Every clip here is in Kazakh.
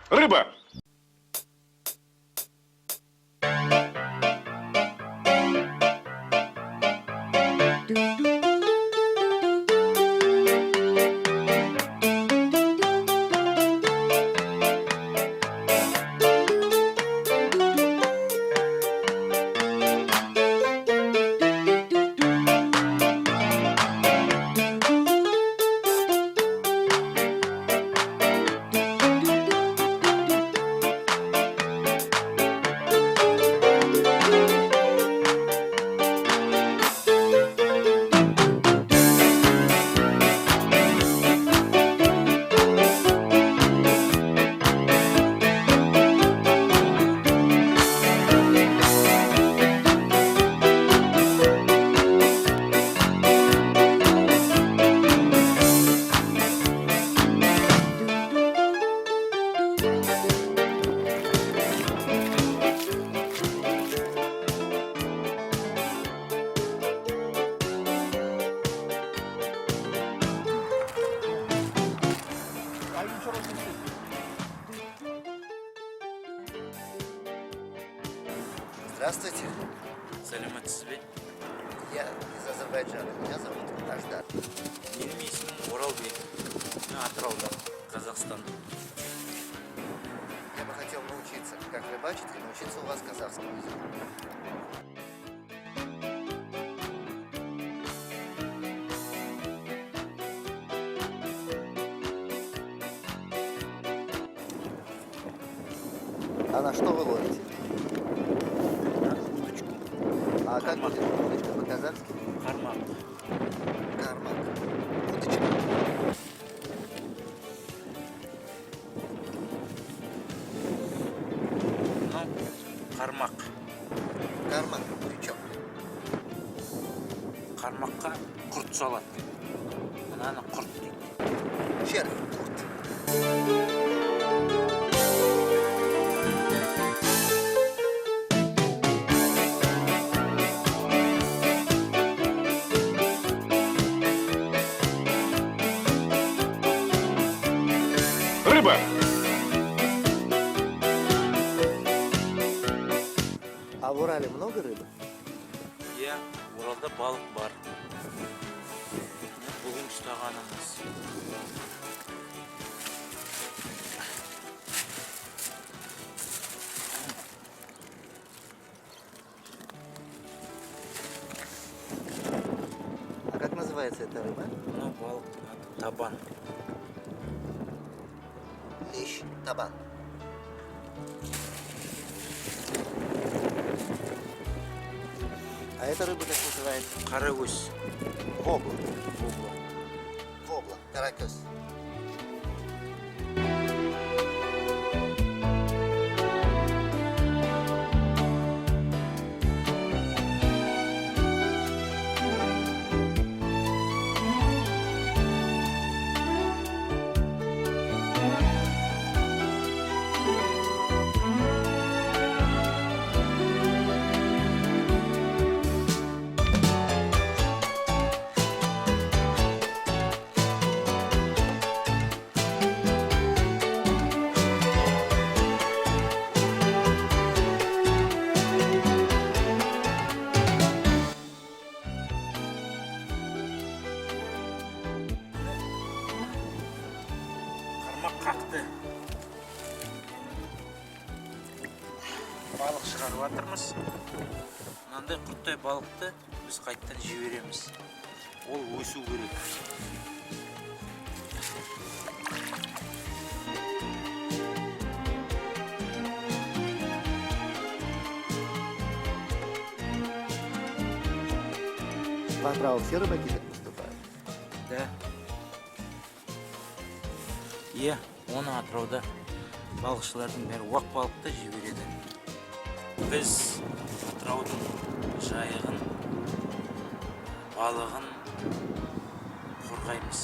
Рыба! Здравствуйте. Сәлеметсіз бе? Я из Азербайджана. Меня зовут Аждар. Менің есімім Оралбек. Мен Атыраудан, Қазақстан. Я бы хотел научиться, как рыбачить, и научиться у вас казахскому языку. А на что вы ловите? Удочку. А как будет удочка по-казахски? Қармақ. Кармак. Удочка. Мынау қармақ. Кармак. Крючок. Қармаққа құрт салады. Мынаны құрт дейді. Червь. Курт. Рыба! А в Урале много рыбы? Иә, Оралда балық бар. Бүгін ұстағанымыз. А как называется эта рыба? Мынау балық табан. Лещ. Табан. А эта рыба как называется? Қаракөз. Вобла. Вобла. Каракес. Қармақ қақты. Балық шығарып жатырмыз. Мынандай құрттай балықты біз қайттан жібереміз. Ол өсу керек. В Атырау все рыбаки так поступают? Да. Иә, оны Атырауда балықшылардың бәрі уақ балықты жібереді. Біз Атыраудың жайығын, балығын қорғаймыз.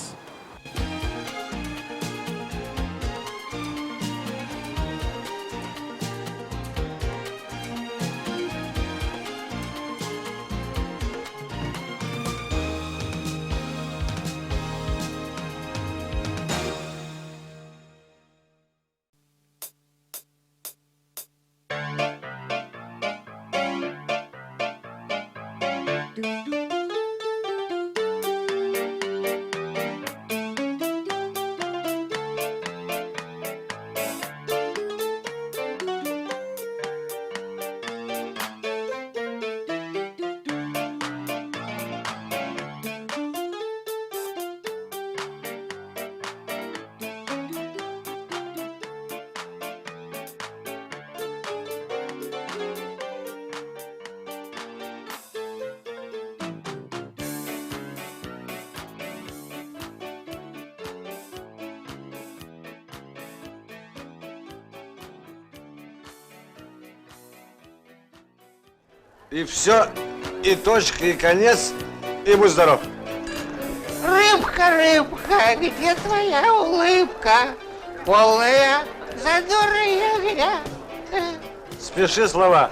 И все, и точка, и конец, и будь здоров. Рыбка, рыбка, где твоя улыбка? Полная задора и огня. Спеши слова.